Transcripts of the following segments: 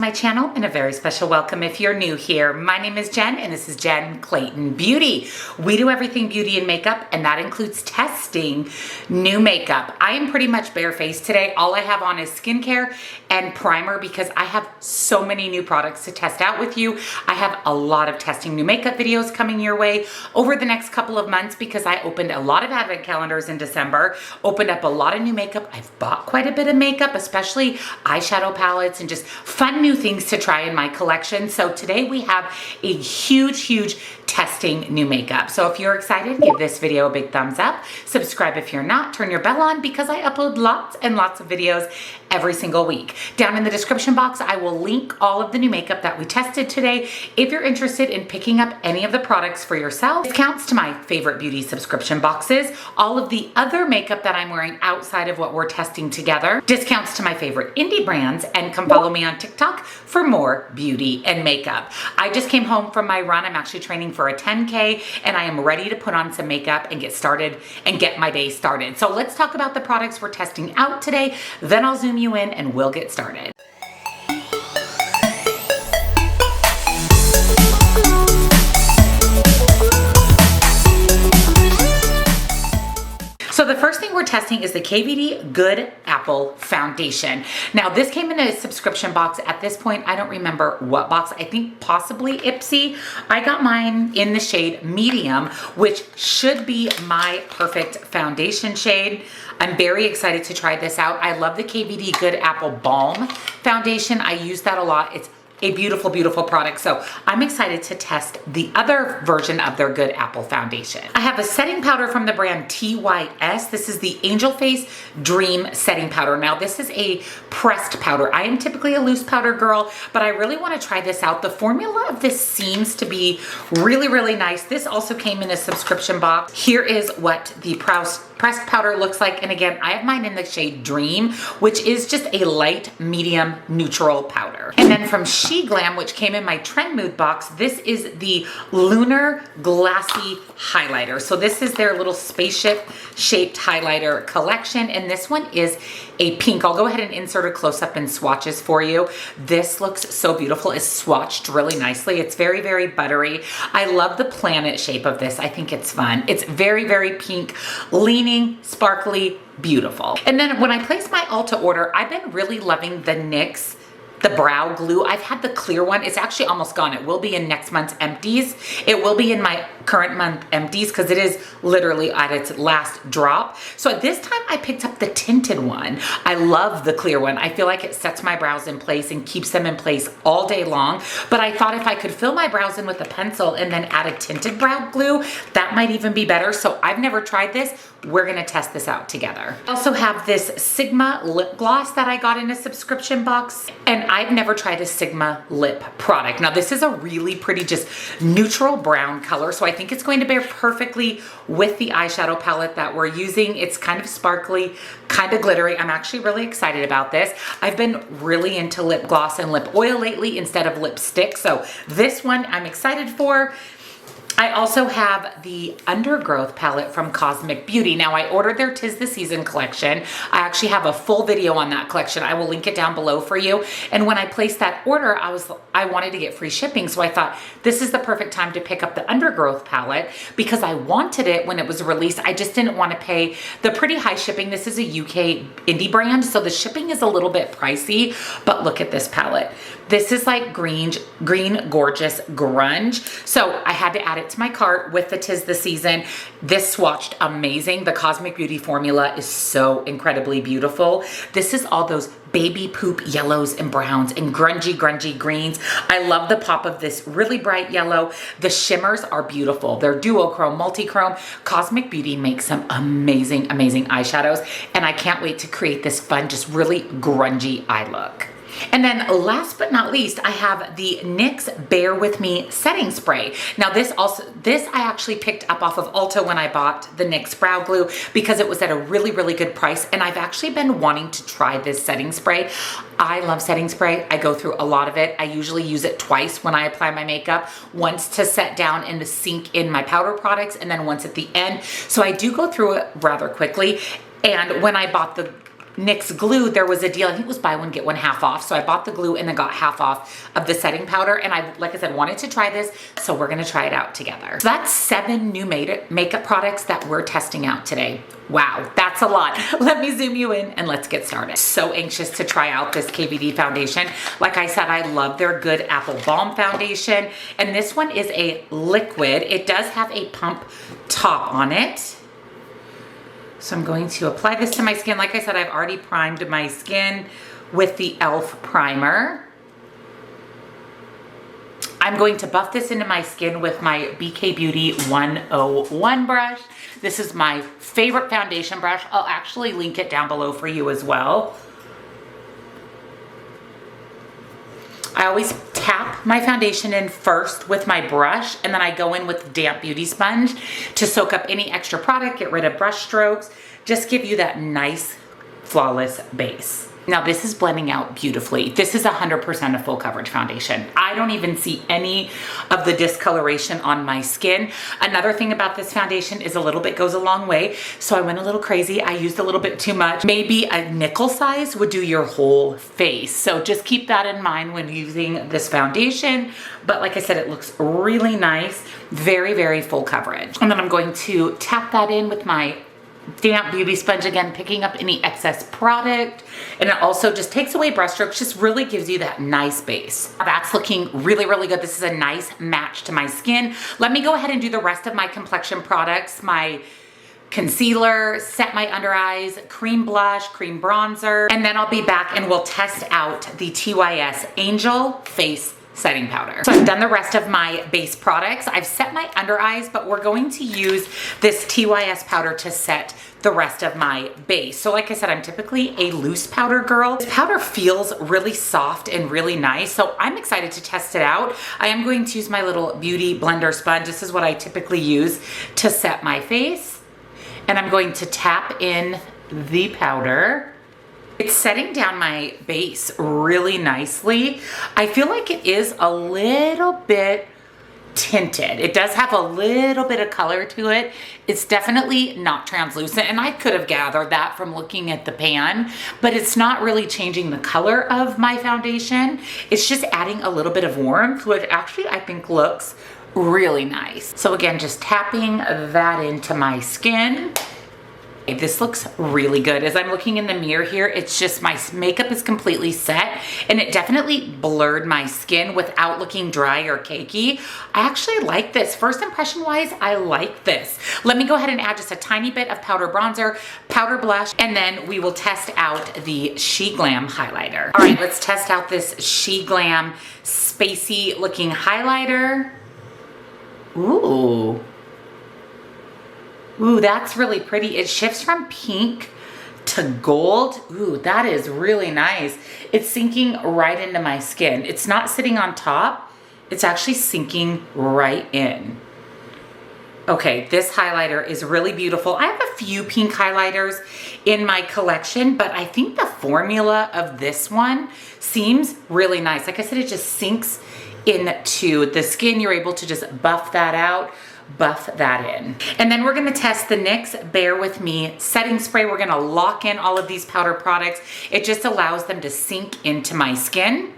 My channel and a very special welcome if you're new here. My name is Jen and this is Jen Clayton Beauty. We do everything beauty and makeup, and that includes testing new makeup. I am pretty much barefaced today. All I have on is skincare and primer because I have so many new products to test out with you. I have a lot of testing new makeup videos coming your way over the next couple of months because I opened a lot of advent calendars in December, opened up a lot of new makeup. I've bought quite a bit of makeup, especially eyeshadow palettes and just fun new things to try in my collection. So today we have a huge testing new makeup. So if you're excited, give this video a big thumbs up. Subscribe if you're not. Turn your bell on because I upload lots and lots of videos every single week. Down in the description box, I will link all of the new makeup that we tested today. If you're interested in picking up any of the products for yourself, discounts to my favorite beauty subscription boxes, all of the other makeup that I'm wearing outside of what we're testing together, discounts to my favorite indie brands, and come follow me on TikTok for more beauty and makeup. I just came home from my run. I'm actually training for a 10K and I am ready to put on some makeup and get started and get my day started. So let's talk about the products we're testing out today. Then I'll zoom you in and we'll get started. So the first thing we're testing is the KVD Good Apple Foundation. Now this came in a subscription box. At this point, I don't remember what box. I think possibly Ipsy. I got mine in the shade medium, which should be my perfect foundation shade. I'm very excited to try this out. I love the KVD Good Apple Balm Foundation. I use that a lot. It's a beautiful product. So I'm excited to test the other version of their Good Apple Foundation. I have a setting powder from the brand TYS. This is the Angel Face Dream Setting Powder. Now this is a pressed powder. I am typically a loose powder girl, but I really want to try this out. The formula of this seems to be really nice. This also came in a subscription box. Here is what the pressed powder looks like. And again, I have mine in the shade Dream, which is just a light, medium, neutral powder. And then from She Glam, which came in my Trend Mood box, this is the Lunar Glassy Highlighter. So this is their little spaceship shaped highlighter collection. And this one is a pink. I'll go ahead and insert a close-up and swatches for you. This looks so beautiful. It's swatched really nicely. It's very buttery. I love the planet shape of this. I think it's fun. It's very pink, leaning, sparkly, beautiful. And then when I placed my Ulta order, I've been really loving the NYX the brow glue. I've had the clear one. It's actually almost gone. It will be in next month's empties. It will be in my current month empties because it is literally at its last drop. So at this time I picked up the tinted one. I love the clear one. I feel like it sets my brows in place and keeps them in place all day long. But I thought if I could fill my brows in with a pencil and then add a tinted brow glue, that might even be better. So I've never tried this. We're gonna test this out together. I also have this Sigma lip gloss that I got in a subscription box, and I've never tried a Sigma lip product. Now this is a really pretty just neutral brown color, so I think it's going to pair perfectly with the eyeshadow palette that we're using. It's kind of sparkly, kind of glittery. I'm actually really excited about this. I've been really into lip gloss and lip oil lately instead of lipstick, so this one I'm excited for. I also have the Undergrowth palette from Cosmic Beauty. Now I ordered their 'Tis the Season collection. I actually have a full video on that collection. I will link it down below for you. And when I placed that order, I wanted to get free shipping. So I thought this is the perfect time to pick up the Undergrowth palette because I wanted it when it was released. I just didn't want to pay the pretty high shipping. This is a UK indie brand, so the shipping is a little bit pricey, but look at this palette. This is like green gorgeous grunge. So I had to add it to my cart with the 'Tis the Season. This swatched amazing. The Cosmic Beauty formula is so incredibly beautiful. This is all those baby poop yellows and browns and grungy greens. I love the pop of this really bright yellow. The shimmers are beautiful. They're duochrome, multi-chrome. Cosmic Beauty makes some amazing eyeshadows, and I can't wait to create this fun, just really grungy eye look. And then last but not least, I have the NYX Bear With Me setting spray. Now this I actually picked up off of Ulta when I bought the NYX brow glue because it was at a really good price, and I've actually been wanting to try this setting spray. I love setting spray. I go through a lot of it. I usually use it twice when I apply my makeup, once to set down and to sink in my powder products, and then once at the end. So I do go through it rather quickly. And when I bought the NYX glue, there was a deal. I think it was buy one, get one half off. So I bought the glue and then got half off of the setting powder. And I, like I said, wanted to try this. So we're gonna try it out together. So that's 7 new makeup products that we're testing out today. Wow, that's a lot. Let me zoom you in and let's get started. So anxious to try out this KVD foundation. Like I said, I love their Good Apple Balm foundation. And this one is a liquid. It does have a pump top on it. So I'm going to apply this to my skin. Like I said, I've already primed my skin with the e.l.f. primer. I'm going to buff this into my skin with my BK Beauty 101 brush. This is my favorite foundation brush. I'll actually link it down below for you as well. I always tap my foundation in first with my brush, and then I go in with damp beauty sponge to soak up any extra product, get rid of brush strokes, just give you that nice, flawless base. Now this is blending out beautifully. This is 100% a full coverage foundation. I don't even see any of the discoloration on my skin. Another thing about this foundation is a little bit goes a long way. So I went a little crazy. I used a little bit too much. Maybe a nickel size would do your whole face. So just keep that in mind when using this foundation. But like I said, it looks really nice. Very, very full coverage. And then I'm going to tap that in with my damp beauty sponge, again picking up any excess product, and it also just takes away brush strokes, just really gives you that nice base. That's looking really, really good. This is a nice match to my skin. Let me go ahead and do the rest of my complexion products. My concealer, set my under eyes, cream blush, cream bronzer, and then I'll be back and we'll test out the TYS Angel Face Setting Powder. So I've done the rest of my base products. I've set my under eyes, but we're going to use this TYS powder to set the rest of my base. So like I said, I'm typically a loose powder girl. This powder feels really soft and really nice, so I'm excited to test it out. I am going to use my little beauty blender sponge. This is what I typically use to set my face. And I'm going to tap in the powder. It's setting down my base really nicely. I feel like it is a little bit tinted. It does have a little bit of color to it. It's definitely not translucent, and I could have gathered that from looking at the pan, but it's not really changing the color of my foundation. It's just adding a little bit of warmth, which actually I think looks really nice. So again, just tapping that into my skin. This looks really good. As I'm looking in the mirror here, it's just my makeup is completely set, and it definitely blurred my skin without looking dry or cakey. I actually like this. First impression wise, I like this. Let me go ahead and add just a tiny bit of powder bronzer, powder blush, and then we will test out the SheGlam highlighter. All right, let's test out this SheGlam spacey looking highlighter. Ooh. Ooh, that's really pretty. It shifts from pink to gold. Ooh, that is really nice. It's sinking right into my skin. It's not sitting on top. It's actually sinking right in. Okay, this highlighter is really beautiful. I have a few pink highlighters in my collection, but I think the formula of this one seems really nice. Like I said, it just sinks into the skin. You're able to just buff that out, buff that in. And then we're gonna test the NYX Bare With Me setting spray. We're gonna lock in all of these powder products. It just allows them to sink into my skin.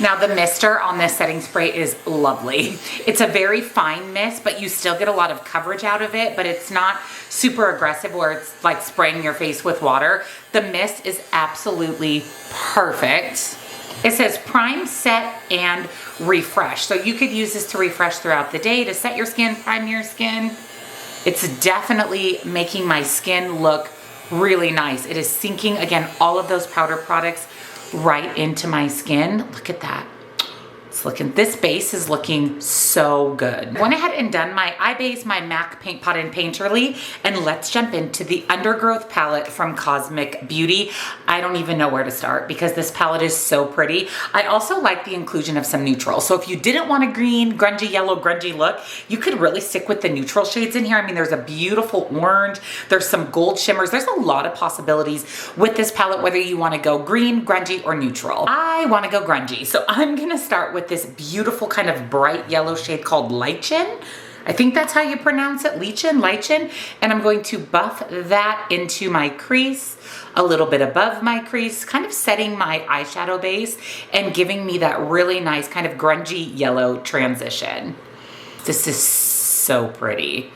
Now the mister on this setting spray is lovely. It's a very fine mist, but you still get a lot of coverage out of it, but it's not super aggressive where it's like spraying your face with water. The mist is absolutely perfect. It says prime, set, and refresh. So you could use this to refresh throughout the day, to set your skin, prime your skin. It's definitely making my skin look really nice. It is sinking, again, all of those powder products right into my skin. Look at that. It's looking, this base is looking so good. Went ahead and done my eye base, my MAC Paint Pot and Painterly, and let's jump into the Undergrowth palette from Cosmic Beauty. I don't even know where to start because this palette is so pretty. I also like the inclusion of some neutrals. So if you didn't want a green, grungy yellow, grungy look, you could really stick with the neutral shades in here. I mean, there's a beautiful orange, there's some gold shimmers. There's a lot of possibilities with this palette, whether you want to go green, grungy, or neutral. I want to go grungy, so I'm gonna start with this beautiful kind of bright yellow shade called Lichen. I think that's how you pronounce it, lichen. And I'm going to buff that into my crease, a little bit above my crease, kind of setting my eyeshadow base and giving me that really nice kind of grungy yellow transition. This is so pretty.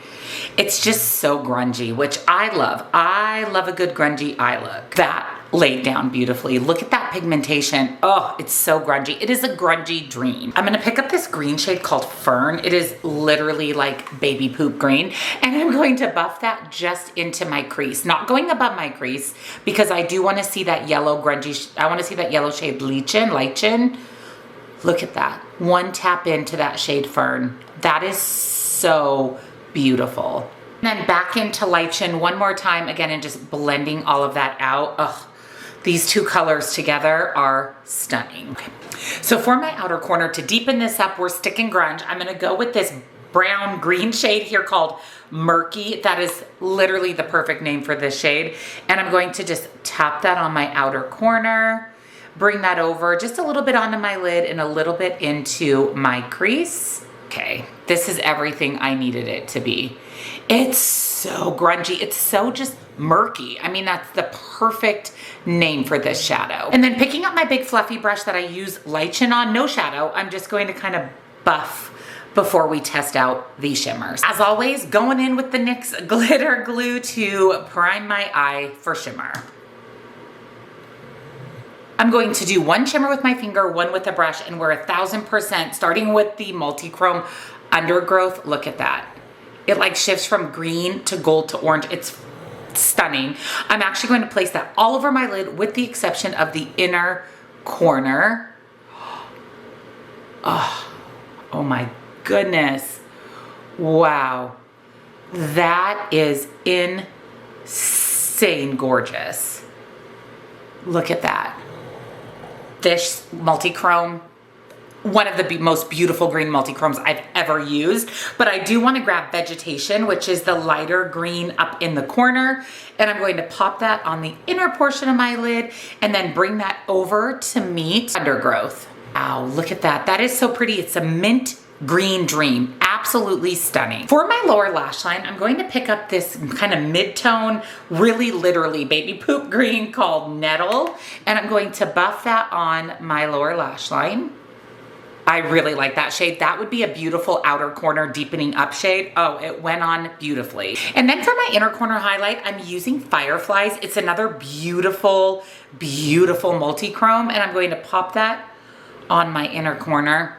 It's just so grungy, which I love. I love a good grungy eye look. That laid down beautifully. Look at that pigmentation. Oh, it's so grungy. It is a grungy dream. I'm gonna pick up this green shade called Fern. It is literally like baby poop green. And I'm going to buff that just into my crease. Not going above my crease because I do wanna see that yellow grungy, I wanna see that yellow shade lichen. Look at that. One tap into that shade Fern. That is so beautiful. And then back into lichen one more time again and just blending all of that out. Ugh, these two colors together are stunning. Okay. So for my outer corner, to deepen this up, we're sticking grunge. I'm gonna go with this brown green shade here called Murky. That is literally the perfect name for this shade. And I'm going to just tap that on my outer corner, bring that over just a little bit onto my lid and a little bit into my crease. Okay, this is everything I needed it to be. It's so grungy. It's so just murky. I mean, that's the perfect name for this shadow. And then picking up my big fluffy brush that I use lichen on, no shadow, I'm just going to kind of buff before we test out these shimmers. As always, going in with the NYX glitter glue to prime my eye for shimmer. I'm going to do one shimmer with my finger, one with a brush, and we're 1000%, starting with the Multichrome Undergrowth. Look at that. It like shifts from green to gold to orange. It's stunning. I'm actually going to place that all over my lid with the exception of the inner corner. Oh my goodness. Wow. That is insane gorgeous. Look at that. This Multichrome, one of the most beautiful green multichromes I've ever used, but I do want to grab Vegetation, which is the lighter green up in the corner, and I'm going to pop that on the inner portion of my lid and then bring that over to meet Undergrowth. Wow, look at that. That is so pretty. It's a mint green dream. Absolutely stunning. For my lower lash line, I'm going to pick up this kind of mid-tone, really literally baby poop green called Nettle, and I'm going to buff that on my lower lash line. I really like that shade. That would be a beautiful outer corner deepening up shade. Oh, it went on beautifully. And then for my inner corner highlight, I'm using Fireflies. It's another beautiful, beautiful multi-chrome, and I'm going to pop that on my inner corner.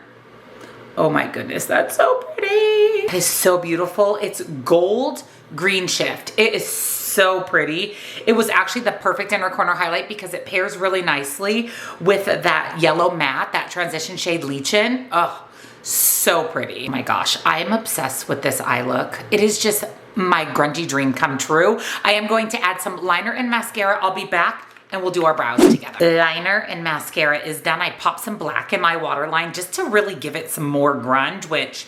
Oh my goodness, that's so pretty. It is so beautiful. It's gold green shift. It is so pretty. It was actually the perfect inner corner highlight because it pairs really nicely with that yellow matte, that transition shade Lichen. Oh, so pretty. Oh my gosh, I am obsessed with this eye look. It is just my grungy dream come true. I am going to add some liner and mascara. I'll be back and we'll do our brows together. Liner and mascara is done. I popped some black in my waterline just to really give it some more grunge, which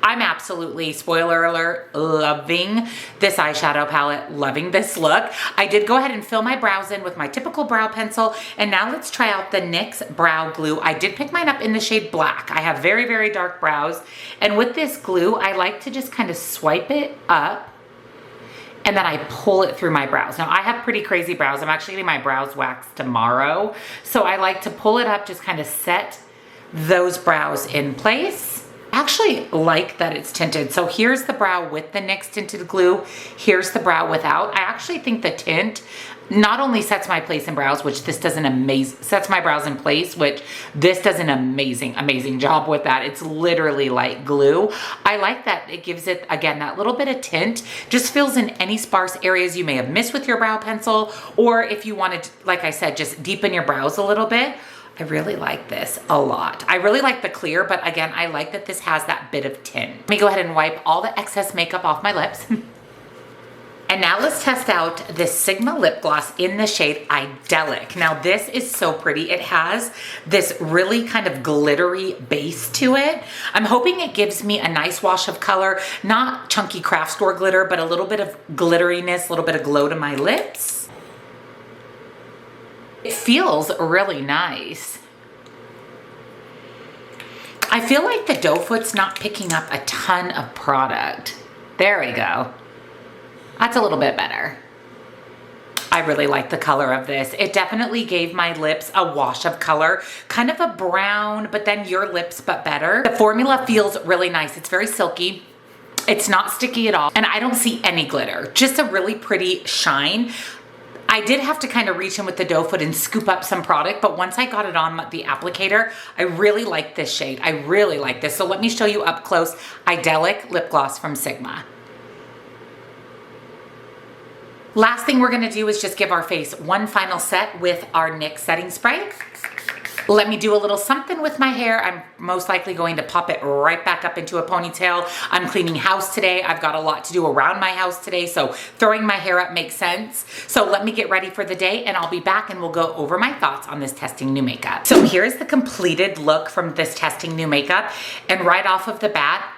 I'm absolutely, spoiler alert, loving this eyeshadow palette, loving this look. I did go ahead and fill my brows in with my typical brow pencil, and now let's try out the NYX Brow Glue. I did pick mine up in the shade Black. I have very, very dark brows, and with this glue, I like to just kind of swipe it up and then I pull it through my brows. Now I have pretty crazy brows. I'm actually getting my brows waxed tomorrow. So I like to pull it up, just kind of set those brows in place. I actually like that it's tinted. So here's the brow with the NYX tinted glue. Here's the brow without. I actually think the tint not only sets my place in brows, which this does an amazing, sets my brows in place, which this does an amazing, amazing job with that. It's literally like glue. I like that it gives it, again, that little bit of tint, just fills in any sparse areas you may have missed with your brow pencil, or if you wanted, like I said, just deepen your brows a little bit. I really like this a lot. I really like the clear, but again, I like that this has that bit of tint. Let me go ahead and wipe all the excess makeup off my lips. And now let's test out this Sigma lip gloss in the shade Idyllic. Now this is so pretty. It has this really kind of glittery base to it. I'm hoping it gives me a nice wash of color, not chunky craft store glitter, but a little bit of glitteriness, a little bit of glow to my lips. It feels really nice. I feel like the doe foot's not picking up a ton of product. There we go. That's a little bit better. I really like the color of this. It definitely gave my lips a wash of color, kind of a brown, but then your lips, but better. The formula feels really nice. It's very silky. It's not sticky at all. And I don't see any glitter, just a really pretty shine. I did have to kind of reach in with the doe foot and scoop up some product, but once I got it on the applicator, I really like this shade. I really like this. So let me show you up close Idyllic Lip Gloss from Sigma. Last thing we're gonna do is just give our face one final set with our NYX setting spray. Let me do a little something with my hair. I'm most likely going to pop it right back up into a ponytail. I'm cleaning house today. I've got a lot to do around my house today, so throwing my hair up makes sense. So let me get ready for the day and I'll be back and we'll go over my thoughts on this Testing New Makeup. So here's the completed look from this Testing New Makeup. And right off of the bat,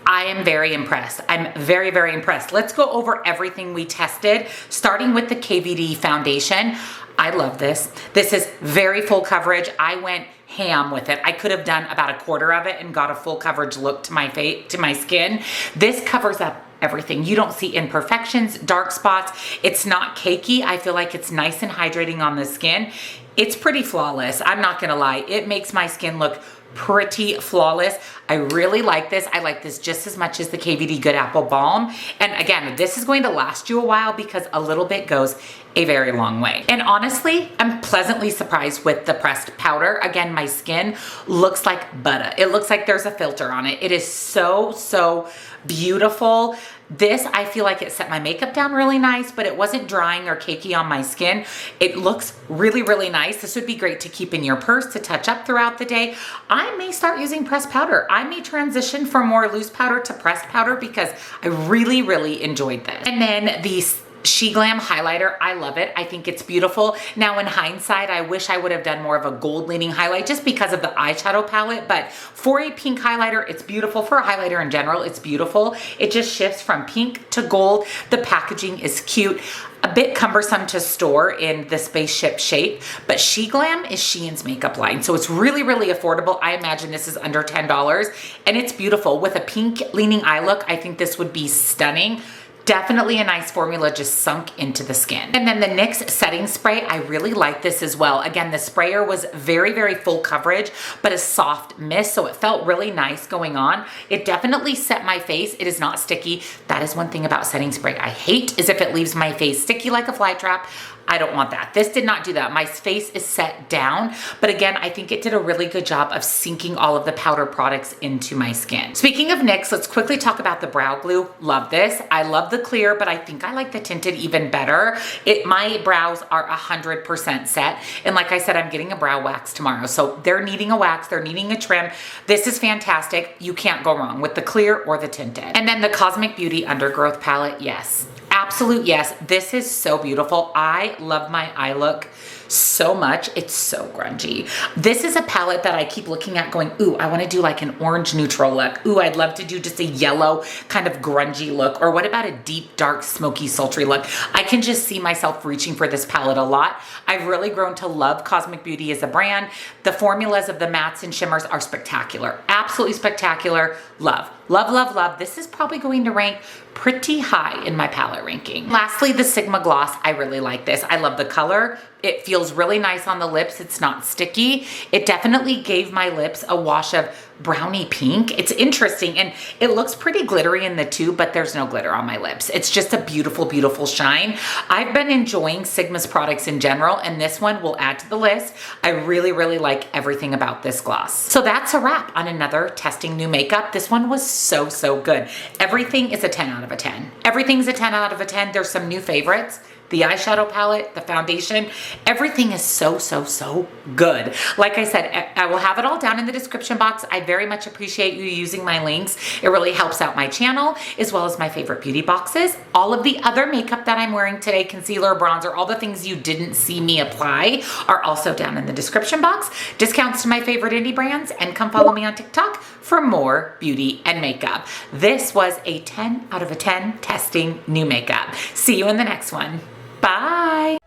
I am very impressed. I'm very, very impressed. Let's go over everything we tested, starting with the KVD foundation. I love this. This is very full coverage. I went ham with it. I could have done about a quarter of it and got a full coverage look to my face, to my skin. This covers up everything. You don't see imperfections, dark spots. It's not cakey. I feel like it's nice and hydrating on the skin. It's pretty flawless. I'm not gonna lie. It makes my skin look pretty flawless. I really like this. I like this just as much as the KVD Good Apple Balm. And again, this is going to last you a while because a little bit goes a very long way. And honestly, I'm pleasantly surprised with the pressed powder. Again, my skin looks like butter. It looks like there's a filter on it. It is so, so beautiful. This, I feel like it set my makeup down really nice, but it wasn't drying or cakey on my skin. It looks really, really nice. This would be great to keep in your purse to touch up throughout the day. I may start using pressed powder. I may transition from more loose powder to pressed powder because I really, really enjoyed this. And then the SheGlam highlighter, I love it. I think it's beautiful. Now in hindsight, I wish I would have done more of a gold leaning highlight just because of the eyeshadow palette, but for a pink highlighter, it's beautiful. For a highlighter in general, it's beautiful. It just shifts from pink to gold. The packaging is cute. A bit cumbersome to store in the spaceship shape, but SheGlam is Shein's makeup line. So it's really, really affordable. I imagine this is under $10 and it's beautiful. With a pink leaning eye look, I think this would be stunning. Definitely a nice formula just sunk into the skin. And then the NYX setting spray, I really like this as well. Again, the sprayer was very, very full coverage, but a soft mist, so it felt really nice going on. It definitely set my face. It is not sticky. That is one thing about setting spray I hate, is if it leaves my face sticky like a fly trap. I don't want that. This did not do that. My face is set down, but again, I think it did a really good job of sinking all of the powder products into my skin. Speaking of NYX, let's quickly talk about the brow glue. Love this. I love the clear, but I think I like the tinted even better. My brows are 100% set. And like I said, I'm getting a brow wax tomorrow. So they're needing a wax, they're needing a trim. This is fantastic. You can't go wrong with the clear or the tinted. And then the Cosmic Beauty Undergrowth palette, yes. Absolute yes. This is so beautiful. I love my eye look so much. It's so grungy. This is a palette that I keep looking at going, ooh, I want to do like an orange neutral look. Ooh, I'd love to do just a yellow kind of grungy look. Or what about a deep, dark, smoky, sultry look? I can just see myself reaching for this palette a lot. I've really grown to love Cosmic Beauty as a brand. The formulas of the mattes and shimmers are spectacular. Absolutely spectacular. Love. Love, love, love. This is probably going to rank pretty high in my palette ranking. Lastly, the Sigma Gloss. I really like this. I love the color. It feels really nice on the lips. It's not sticky. It definitely gave my lips a wash of brownie pink. It's interesting and it looks pretty glittery in the tube, but there's no glitter on my lips. It's just a beautiful, beautiful shine. I've been enjoying Sigma's products in general, and this one will add to the list. I really, really like everything about this gloss. So that's a wrap on another Testing New Makeup. This one was so, so good. Everything is a 10 out of a 10. Everything's a 10 out of a 10. There's some new favorites. The eyeshadow palette, the foundation, everything is so, so, so good. Like I said, I will have it all down in the description box. I very much appreciate you using my links. It really helps out my channel, as well as my favorite beauty boxes. All of the other makeup that I'm wearing today, concealer, bronzer, all the things you didn't see me apply are also down in the description box. Discounts to my favorite indie brands, and come follow me on TikTok for more beauty and makeup. This was a 10 out of a 10 Testing New Makeup. See you in the next one. Bye.